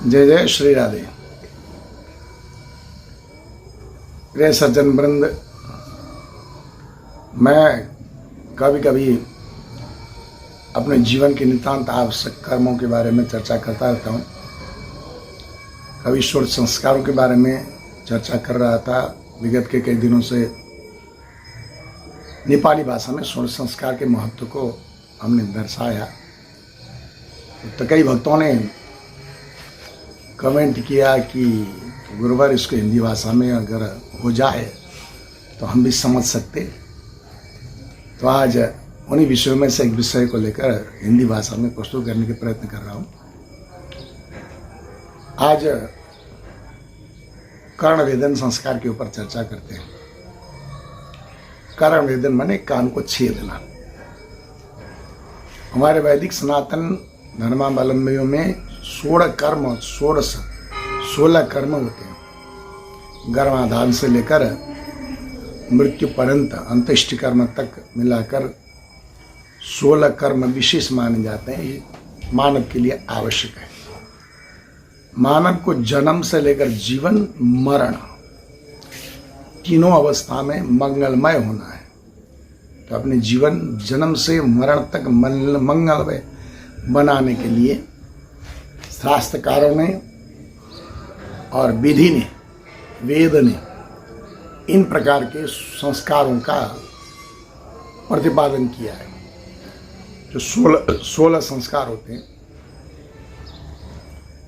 जय जय श्री राधे। प्रिय सज्जन वृंद, मैं कभी कभी अपने जीवन के नितांत आवश्यक कर्मों के बारे में चर्चा करता रहता हूँ। कभी षोड़ संस्कारों के बारे में चर्चा कर रहा था। विगत के कई दिनों से नेपाली भाषा में षोड़ संस्कार के महत्व को हमने दर्शाया। तो कई भक्तों ने कमेंट किया कि गुरुवार इसको हिंदी भाषा में अगर हो जाए तो हम भी समझ सकते। तो आज उन्हीं विषयों में से एक विषय को लेकर हिंदी भाषा में प्रस्तुत करने के प्रयत्न कर रहा हूँ। आज कर्ण वेदन संस्कार के ऊपर चर्चा करते हैं। कर्ण वेदन माने कान को छेदना। हमारे वैदिक सनातन धर्मावलंबियों में 16 कर्म होते हैं। गर्भाधान से लेकर मृत्यु पर्यंत अंत्येष्टि कर्म तक मिलाकर 16 कर्म विशेष माने जाते हैं। ये मानव के लिए आवश्यक है। मानव को जन्म से लेकर जीवन मरण तीनों अवस्था में मंगलमय होना है। तो अपने जीवन जन्म से मरण तक मंगलमय बनाने के लिए शास्त्रकारों ने और विधि ने, वेद ने इन प्रकार के संस्कारों का प्रतिपादन किया है। जो 16 संस्कार होते हैं,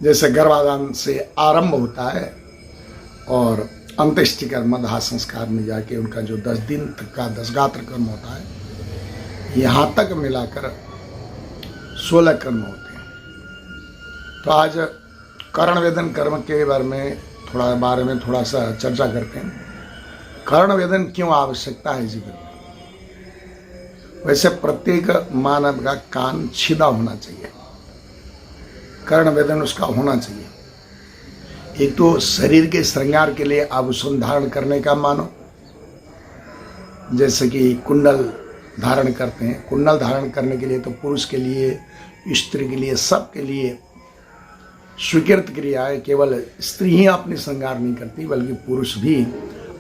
जैसे गर्भाधान से आरंभ होता है और अंत्येष्टि कर्म दाह संस्कार में जाके उनका जो 10 दिन तक का 10 गात्र कर्म होता है, यहाँ तक मिलाकर 16 कर्म होते हैं। तो आज कर्ण वेदन कर्म के बारे में थोड़ा सा चर्चा करते हैं। कर्ण वेदन क्यों आवश्यकता है जीवन में? वैसे प्रत्येक मानव का कान छिदा होना चाहिए। कर्ण वेदन उसका होना चाहिए। एक तो शरीर के श्रृंगार के लिए आभूषण धारण करने का मानो, जैसे कि कुंडल धारण करते हैं। कुंडल धारण करने के लिए तो पुरुष के लिए, स्त्री के लिए, सबके लिए स्वीकृत क्रिया है। केवल स्त्री ही अपनी श्रृंगार नहीं करती, बल्कि पुरुष भी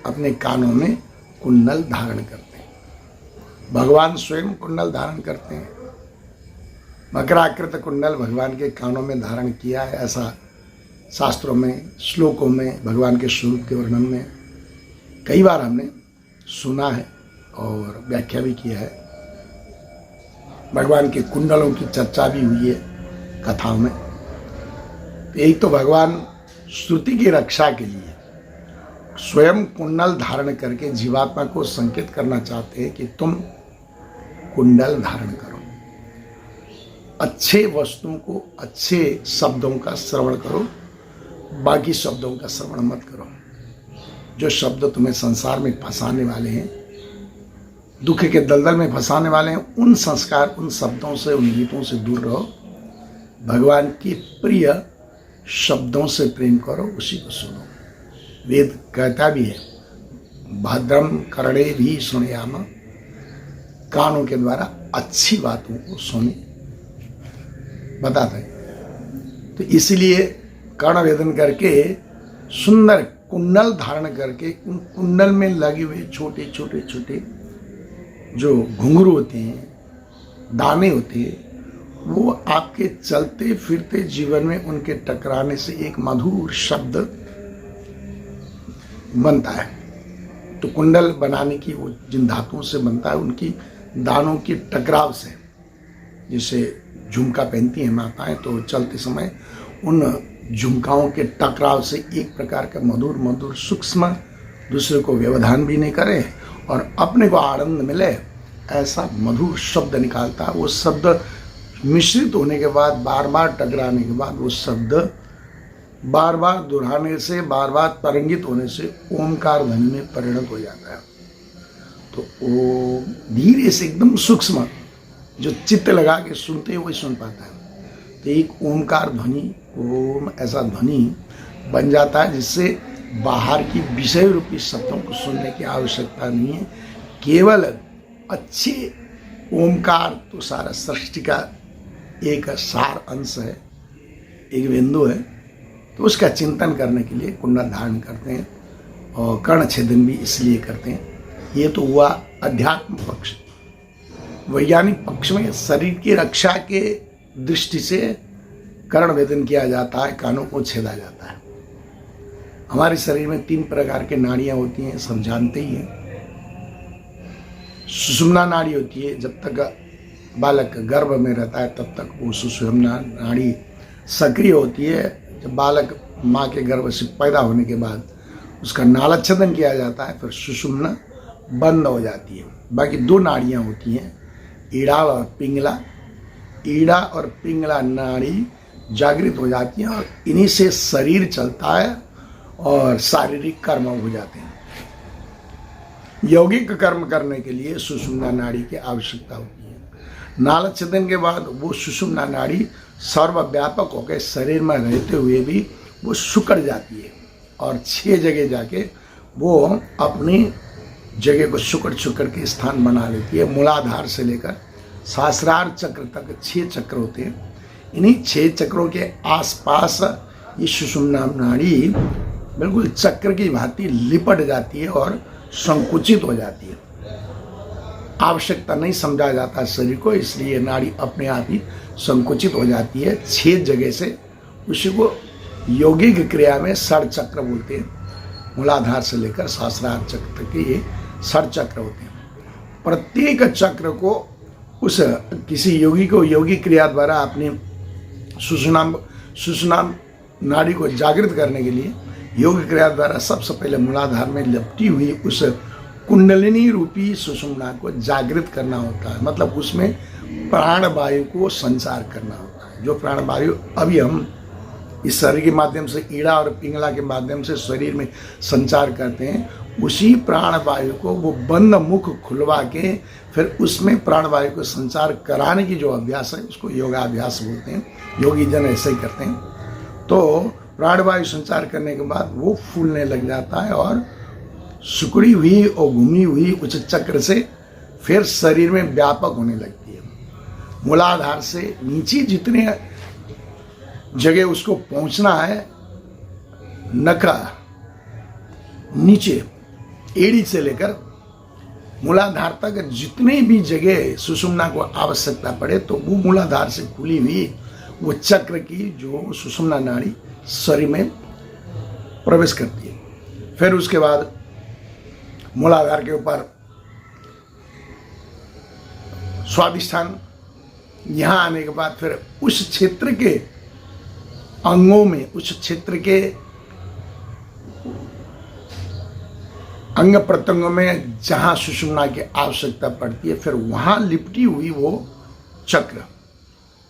अपने कानों में कुंडल धारण करते हैं। भगवान स्वयं कुंडल धारण करते हैं। मकराकृत कुंडल भगवान के कानों में धारण किया है। ऐसा शास्त्रों में, श्लोकों में, भगवान के स्वरूप के वर्णन में कई बार हमने सुना है और व्याख्या भी किया है। भगवान के कुंडलों की चर्चा भी हुई है कथाओं में। एक तो भगवान श्रुति की रक्षा के लिए स्वयं कुंडल धारण करके जीवात्मा को संकेत करना चाहते हैं कि तुम कुंडल धारण करो। अच्छे वस्तुओं को, अच्छे शब्दों का श्रवण करो, बाकी शब्दों का श्रवण मत करो। जो शब्द तुम्हें संसार में फंसाने वाले हैं, दुख के दलदल में फंसाने वाले हैं, उन संस्कार, उन शब्दों से, उन गीतों से दूर रहो। भगवान की प्रिय शब्दों से प्रेम करो, उसी को सुनो। वेद कहता भी है, भद्रम कर्णे भी सुनयाम, कानों के द्वारा अच्छी बातों को सुने, बताता है। तो इसलिए कर्ण वेदन करके सुंदर कुंडल धारण करके उन कुंडल में लगे हुए छोटे छोटे जो घुंघरू होते हैं, दाने होते हैं, वो आपके चलते फिरते जीवन में उनके टकराने से एक मधुर शब्द बनता है। तो कुंडल बनाने की वो जिन धातुओं से बनता है, उनकी दानों की टकराव से, जैसे झुमका पहनती हैं माताएं, तो चलते समय उन झुमकाओं के टकराव से एक प्रकार का मधुर मधुर सूक्ष्म, दूसरे को व्यवधान भी नहीं करे और अपने को आनंद मिले, ऐसा मधुर शब्द निकालता है। वो शब्द मिश्रित होने के बाद, बार बार टकराने के बाद, वो शब्द बार बार दोहराने से, बार बार तरंगित होने से ओमकार ध्वनि में परिणत हो जाता है। तो वो धीरे से एकदम सूक्ष्म, जो चित्त लगा के सुनते हैं वही सुन पाता है। तो एक ओमकार ध्वनि, ओम ऐसा ध्वनि बन जाता है, जिससे बाहर की विषय रूपी शब्दों को सुनने की आवश्यकता नहीं है। केवल अच्छे ओमकार तो सारा सृष्टि का एक सार अंश है, एक बिंदु है। तो उसका चिंतन करने के लिए कुंडल धारण करते हैं और कर्ण छेदन भी इसलिए करते हैं। ये तो हुआ अध्यात्म पक्ष। वैज्ञानिक पक्ष में शरीर की रक्षा के दृष्टि से कर्ण वेदन किया जाता है, कानों को छेदा जाता है। हमारे शरीर में 3 प्रकार के नाड़ियां होती हैं, सब जानते ही हैं। सुषुम्ना नाड़ी होती है, जब तक बालक गर्भ में रहता है तब तक वो सुषुम्ना नाड़ी सक्रिय होती है। जब बालक माँ के गर्भ से पैदा होने के बाद उसका नाड़च्छेदन किया जाता है, फिर सुषुम्ना बंद हो जाती है। बाकी 2 नाड़ियाँ होती हैं, ईड़ा और पिंगला। ईड़ा और पिंगला नाड़ी जागृत हो जाती हैं और इन्हीं से शरीर चलता है और शारीरिक कर्म हो जाते हैं। यौगिक कर्म करने के लिए सुषुम्ना नाड़ी की आवश्यकता होती है। नाड़च्छेदन के बाद वो सुषुम्ना नाड़ी सर्वव्यापक होकर शरीर में रहते हुए भी वो सिकुड़ जाती है और 6 जगह जाके वो अपनी जगह को सिकुड़ के स्थान बना लेती है। मूलाधार से लेकर सहस्रार चक्र तक 6 चक्र होते हैं। इन्हीं 6 चक्रों के आसपास ये सुषुम्ना नाड़ी बिल्कुल चक्र की भांति लिपट जाती है और संकुचित हो जाती है। आवश्यकता नहीं समझा जाता शरीर को, इसलिए नाड़ी अपने आप ही संकुचित हो जाती है 6 जगह से। उसी को यौगिक क्रिया में षड चक्र बोलते हैं। मूलाधार से लेकर सहस्रार चक्र तक के ये षड चक्र होते हैं। प्रत्येक चक्र को उस किसी योगी को योगिक क्रिया द्वारा अपनी सुषुम्ना नाड़ी को जागृत करने के लिए योग क्रिया द्वारा सबसे पहले मूलाधार में लिपटी हुई उस कुंडलिनी रूपी सुषुम्ना को जागृत करना होता है। मतलब उसमें प्राण वायु को संचार करना होता है। जो प्राण वायु अभी हम इस शरीर के माध्यम से ईड़ा और पिंगला के माध्यम से शरीर में संचार करते हैं, उसी प्राण वायु को वो बंद मुख खुलवा के फिर उसमें प्राण वायु को संचार कराने की जो अभ्यास है उसको योगाभ्यास बोलते हैं। योगी जन ऐसे ही करते हैं। तो प्राण वायु संचार करने के बाद वो फूलने लग जाता है और सिकुड़ी हुई और घूमी हुई उच्च चक्र से फिर शरीर में व्यापक होने लगती है। मूलाधार से नीचे जितने जगह उसको पहुंचना है, नका नीचे एड़ी से लेकर मूलाधार तक जितने भी जगह सुषुम्ना को आवश्यकता पड़े तो वो मूलाधार से खुली हुई वो चक्र की जो सुषुम्ना नाड़ी शरीर में प्रवेश करती है। फिर उसके बाद मूलाधार के ऊपर स्वादिष्ठान, यहाँ आने के बाद फिर उस क्षेत्र के अंगों में, उस क्षेत्र के अंग प्रत्यंगों में जहाँ सुषुम्ना की आवश्यकता पड़ती है, फिर वहाँ लिपटी हुई वो चक्र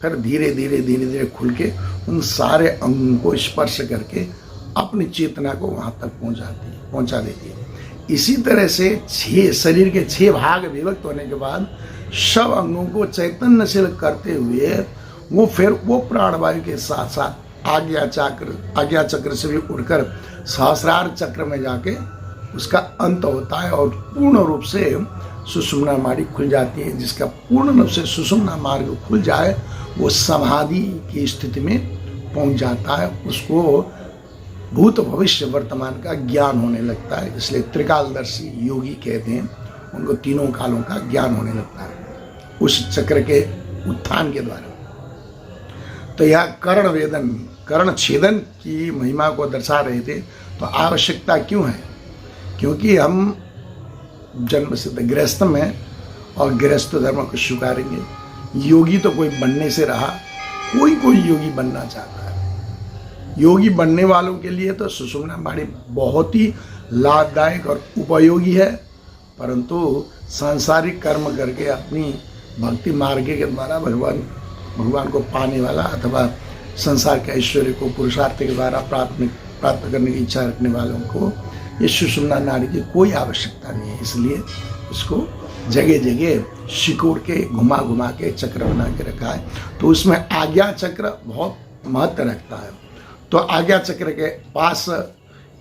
फिर धीरे धीरे खुल के उन सारे अंगों को स्पर्श करके अपनी चेतना को वहाँ तक पहुँचा देती है। इसी तरह से 6 शरीर के 6 भाग विभक्त होने के बाद सब अंगों को चैतन्यशील करते हुए वो फिर वो प्राणवायु के साथ साथ आज्ञा चक्र से भी उड़कर सहस्रार चक्र में जाके उसका अंत होता है और पूर्ण रूप से सुषुम्ना नाड़ी खुल जाती है। जिसका पूर्ण रूप से सुषुम्ना मार्ग खुल जाए वो समाधि की स्थिति में पहुंच जाता है। उसको भूत भविष्य वर्तमान का ज्ञान होने लगता है। इसलिए त्रिकालदर्शी योगी कहते हैं, उनको तीनों कालों का ज्ञान होने लगता है उस चक्र के उत्थान के द्वारा। तो यह कर्ण वेदन, कर्ण छेदन की महिमा को दर्शा रहे थे। तो आवश्यकता क्यों है? क्योंकि हम जन्म से गृहस्थ में और गृहस्थ धर्म को स्वीकारेंगे। योगी तो कोई बनने से रहा, कोई योगी बनना चाहता है। योगी बनने वालों के लिए तो सुषुम्ना नाड़ी बहुत ही लाभदायक और उपयोगी है, परंतु सांसारिक कर्म करके अपनी भक्ति मार्ग के द्वारा भगवान को पाने वाला अथवा संसार के ऐश्वर्य को पुरुषार्थ के द्वारा प्राप्त करने की इच्छा रखने वालों को ये सुषुम्ना नाड़ी की कोई आवश्यकता नहीं है। इसलिए इसको जगह जगह सिकोड़ के घुमा के चक्र बना के रखा है। तो उसमें आज्ञा चक्र बहुत महत्व रखता है। तो आज्ञा चक्र के पास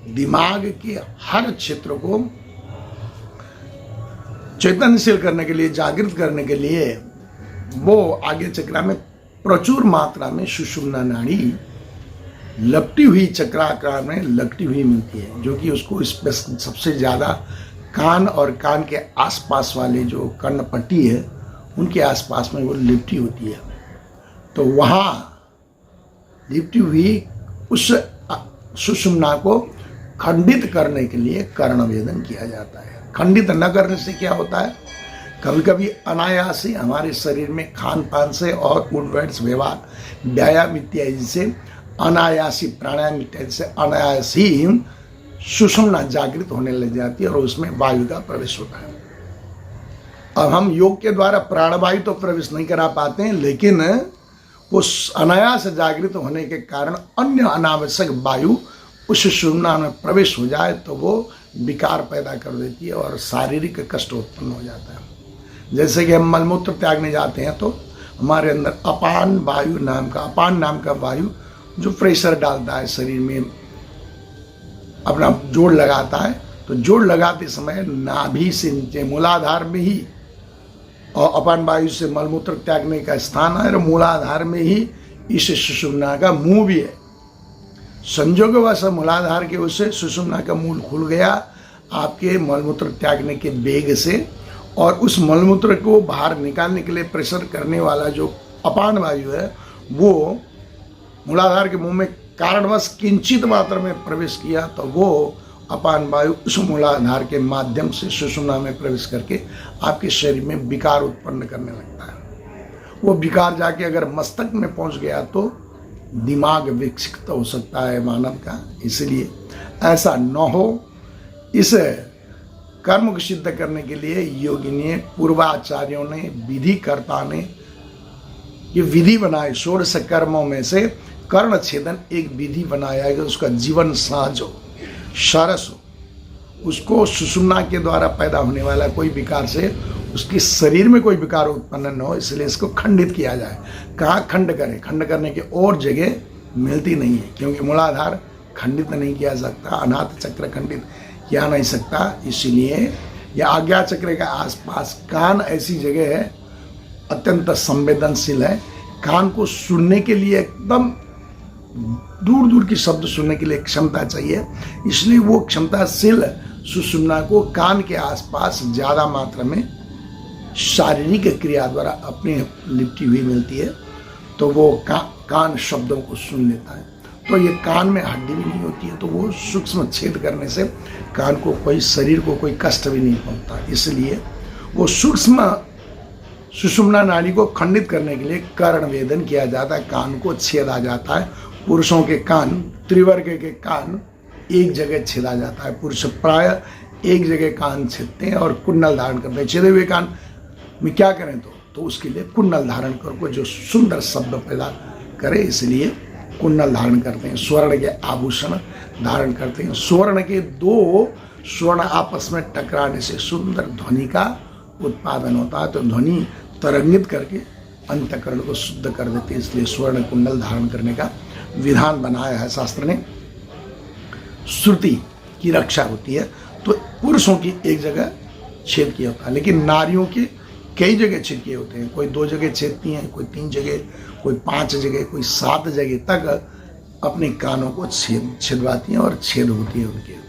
दिमाग के हर क्षेत्र को चैतन्यशील करने के लिए, जागृत करने के लिए वो आज्ञा चक्र में प्रचुर मात्रा में सुषुम्ना नाड़ी लपटी हुई चक्राकार में लपटी हुई मिलती है, जो कि उसको सबसे ज़्यादा कान और कान के आसपास वाले जो कर्णपट्टी है उनके आसपास में वो लिपटी होती है। तो वहाँ लिपटी हुई उस सुषुम्ना को खंडित करने के लिए कर्णवेदन किया जाता है। खंडित न करने से क्या होता है, कभी कभी अनायास ही हमारे शरीर में खान पान से और उठ बैठ व्यवहार व्यायाम इत्यादि से अनायासी प्राणायाम इत्यादि से अनायास ही सुषुम्ना जागृत होने लग जाती है और उसमें वायु का प्रवेश होता है। अब हम योग के द्वारा प्राणवायु तो प्रवेश नहीं करा पाते हैं, लेकिन उस अनायास जागृत होने के कारण अन्य अनावश्यक वायु उस सुषुम्ना में प्रवेश हो जाए तो वो विकार पैदा कर देती है और शारीरिक कष्ट उत्पन्न हो जाता है। जैसे कि हम मलमूत्र त्यागने जाते हैं तो हमारे अंदर अपान नाम का वायु जो प्रेशर डालता है शरीर में, अपना जोड़ लगाता है, तो जोड़ लगाते समय नाभि से नीचे मूलाधार में ही, और अपान वायु से मलमूत्र त्यागने का स्थान है और मूलाधार में ही इस सुषुम्ना का मुंह भी है। संयोगवश मूलाधार के उससे सुषुम्ना का मूल खुल गया आपके मलमूत्र त्यागने के वेग से, और उस मलमूत्र को बाहर निकालने के लिए प्रेशर करने वाला जो अपान वायु है वो मूलाधार के मुंह में कारणवश किंचित मात्रा में प्रवेश किया तो वो अपान वायु उस मूलाधार के माध्यम से सुषुम्ना में प्रवेश करके आपके शरीर में विकार उत्पन्न करने लगता है। वो विकार जाके अगर मस्तक में पहुंच गया तो दिमाग विक्षिप्त हो सकता है मानव का। इसलिए ऐसा न हो, इस कर्म को सिद्ध करने के लिए योगी ने, पूर्वाचार्यों ने, विधिकर्ता ने ये विधि बनाए। षोडश कर्मों में से कर्ण छेदन एक विधि बनाया है कि उसका जीवन सहज हो, सरस हो, उसको सुषुम्ना के द्वारा पैदा होने वाला कोई विकार से उसके शरीर में कोई विकार उत्पन्न न हो, इसलिए इसको खंडित किया जाए। कहाँ खंड करें? खंड करने की और जगह मिलती नहीं है, क्योंकि मूलाधार खंडित नहीं किया सकता, अनाथ चक्र खंडित किया नहीं सकता। इसलिए यह आज्ञा चक्र के आसपास कान ऐसी जगह है, अत्यंत संवेदनशील है। कान को सुनने के लिए एकदम दूर दूर की शब्द सुनने के लिए क्षमता चाहिए, इसलिए वो क्षमताशील सुषुम्ना को कान के आसपास ज़्यादा मात्रा में शारीरिक क्रिया द्वारा अपने लिपटी हुई मिलती है, तो वो कान शब्दों को सुन लेता है। तो ये कान में हड्डी भी नहीं होती है, तो वो सूक्ष्म छेद करने से कान को कोई, शरीर को कोई कष्ट भी नहीं पहुंचता। इसलिए वो सूक्ष्म सुषुम्ना नाड़ी को खंडित करने के लिए कर्ण वेदन किया जाता है, कान को छेदा जाता है। पुरुषों के कान, त्रिवर्ग के कान एक जगह छेदा जाता है। पुरुष प्राय एक जगह कान छेदते हैं और कुंडल धारण करते हैं। छेदे हुए कान में क्या करें तो उसके लिए कुंडल धारण करके जो सुंदर शब्द पैदा करे, इसलिए कुंडल धारण करते हैं। स्वर्ण के आभूषण धारण करते हैं। स्वर्ण के दो स्वर्ण आपस में टकराने से सुंदर ध्वनि का उत्पादन होता है, तो ध्वनि तरंगित करके अंतःकरण को शुद्ध कर देते हैं। इसलिए स्वर्ण कुंडल धारण करने का विधान बनाया है शास्त्र ने। श्रुति की रक्षा होती है, तो पुरुषों की एक जगह छेद किया होता है, लेकिन नारियों के कई जगह छेद किए होते हैं। कोई 2 जगह छेदती हैं, कोई 3 जगह, कोई 5 जगह, कोई 7 जगह तक अपने कानों को छेदवाती हैं और छेद होती है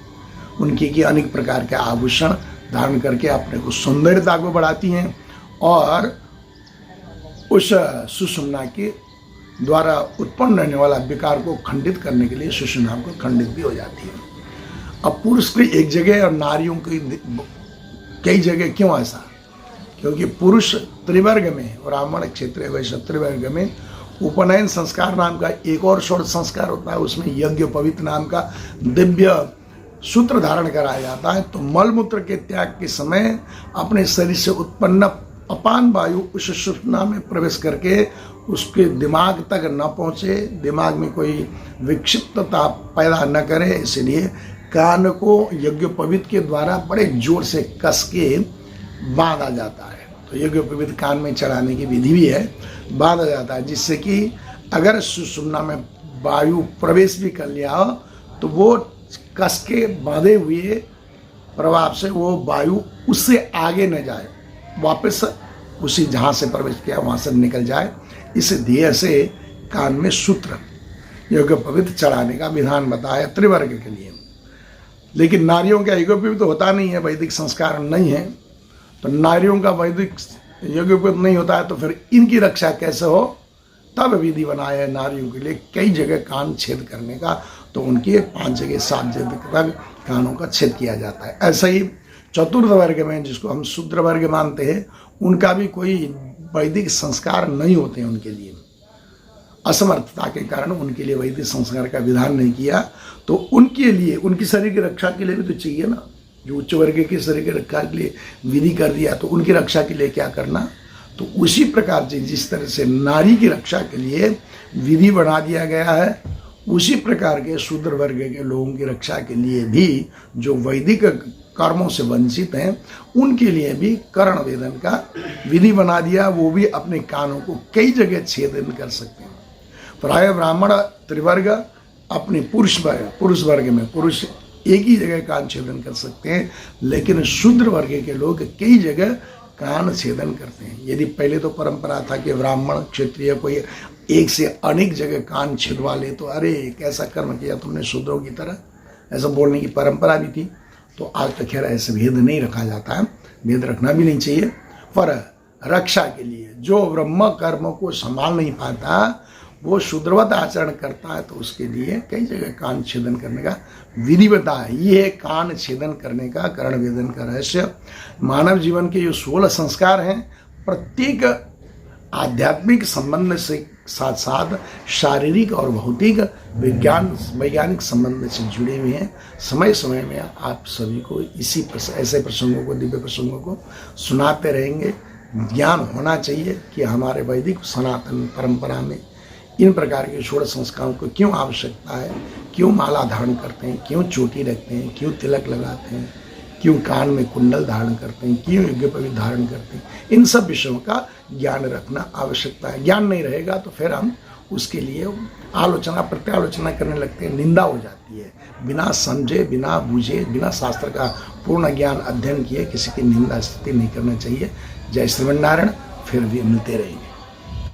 उनकी की अनेक प्रकार के आभूषण धारण करके अपने को सौंदर्यता को बढ़ाती हैं और उस सुषुम्ना के द्वारा उत्पन्न रहने वाला विकार को खंडित करने के लिए सुषुम्ना को खंडित भी हो जाती है। अब पुरुष की एक जगह और नारियों की कई जगह क्यों ऐसा? क्योंकि पुरुष त्रिवर्ग में, ब्राह्मण क्षेत्रीय वैश्य त्रिवर्ग में उपनयन संस्कार नाम का एक और षोडश संस्कार होता है। उसमें यज्ञ पवित्र नाम का दिव्य सूत्र धारण कराया जाता है। तो मलमूत्र के त्याग के समय अपने शरीर से उत्पन्न अपान वायु उस सुषुम्ना में प्रवेश करके उसके दिमाग तक न पहुँचे, दिमाग में कोई विक्षिप्तता पैदा न करे, इसलिए कान को यज्ञ पवित्र के द्वारा बड़े जोर से कस के बांधा जाता है। तो यज्ञ पवित्र कान में चढ़ाने की विधि भी है, बांधा जाता है, जिससे कि अगर सुषुम्ना में वायु प्रवेश भी कर लिया हो तो वो कस के बांधे हुए प्रभाव से वो वायु उससे आगे न जाए, वापस उसी जहाँ से प्रवेश किया वहाँ से निकल जाए। इस ध्येय से कान में सूत्र यज्ञ पवित्र चढ़ाने का विधान बताया त्रिवर्ग के लिए। लेकिन नारियों का यज्ञ पवित्र होता नहीं है, वैदिक संस्कार नहीं है, तो नारियों का वैदिक यज्ञ पवित्र नहीं होता है, तो फिर इनकी रक्षा कैसे हो? तब विधि बनाया है नारियों के लिए कई जगह कान छेद करने का, तो उनके 5 जगह 7 जगह तक कानों का छेद किया जाता है। ऐसा ही चतुर्थ वर्ग में, जिसको हम शूद्र वर्ग मानते हैं, उनका भी कोई वैदिक संस्कार नहीं होते हैं। उनके लिए असमर्थता के कारण उनके लिए वैदिक संस्कार का विधान नहीं किया, तो उनके लिए उनकी शरीर की रक्षा के लिए भी तो चाहिए ना। जो उच्च वर्ग के शरीर की रक्षा के लिए विधि कर दिया, तो उनकी रक्षा के लिए क्या करना? तो उसी प्रकार से जिस तरह से नारी की रक्षा के लिए विधि बना दिया गया है, उसी प्रकार के शूद्र वर्ग के लोगों की रक्षा के लिए भी जो वैदिक कर्मों से वंचित हैं, उनके लिए भी कर्ण वेदन का विधि बना दिया। वो भी अपने कानों को कई जगह छेदन कर सकते हैं। प्राय ब्राह्मण त्रिवर्ग अपने पुरुष वर्ग में पुरुष एक ही जगह कान छेदन कर सकते हैं, लेकिन शूद्र वर्ग के लोग कई जगह कान छेदन करते हैं। यदि पहले तो परंपरा था कि ब्राह्मण क्षत्रिय कोई एक से अनेक जगह कान छेदवा ले, तो अरे कैसा कर्म किया तुमने शूद्रों की तरह, ऐसा बोलने की परंपरा भी थी। तो आज तक खैर ऐसे भेद नहीं रखा जाता है, भेद रखना भी नहीं चाहिए। पर रक्षा के लिए जो ब्रह्म कर्म को संभाल नहीं पाता, वो शूद्रवत आचरण करता है, तो उसके लिए कई जगह कान छेदन करने का विधि बताया है। ये है कान छेदन करने का कर्ण वेदन का रहस्य। मानव जीवन के जो 16 संस्कार हैं, प्रत्येक आध्यात्मिक संबंध से साथ साथ शारीरिक और भौतिक वैज्ञानिक संबंध से जुड़े हुए हैं। समय समय में आप सभी को ऐसे प्रसंगों को, दिव्य प्रसंगों को सुनाते रहेंगे। ज्ञान होना चाहिए कि हमारे वैदिक सनातन परंपरा में इन प्रकार के 16 संस्कारों को क्यों आवश्यकता है, क्यों माला धारण करते हैं, क्यों चोटी रखते हैं, क्यों तिलक लगाते हैं, क्यों कान में कुंडल धारण करते हैं, क्यों यज्ञ पवित्र धारण करते हैं। इन सब विषयों का ज्ञान रखना आवश्यकता है। ज्ञान नहीं रहेगा तो फिर हम उसके लिए आलोचना प्रत्यालोचना करने लगते हैं, निंदा हो जाती है। बिना समझे, बिना बूझे, बिना शास्त्र का पूर्ण ज्ञान अध्ययन किए किसी की निंदा स्तुति नहीं करना चाहिए। जय श्रीमन नारायण। फिर भी मिलते रहेंगे।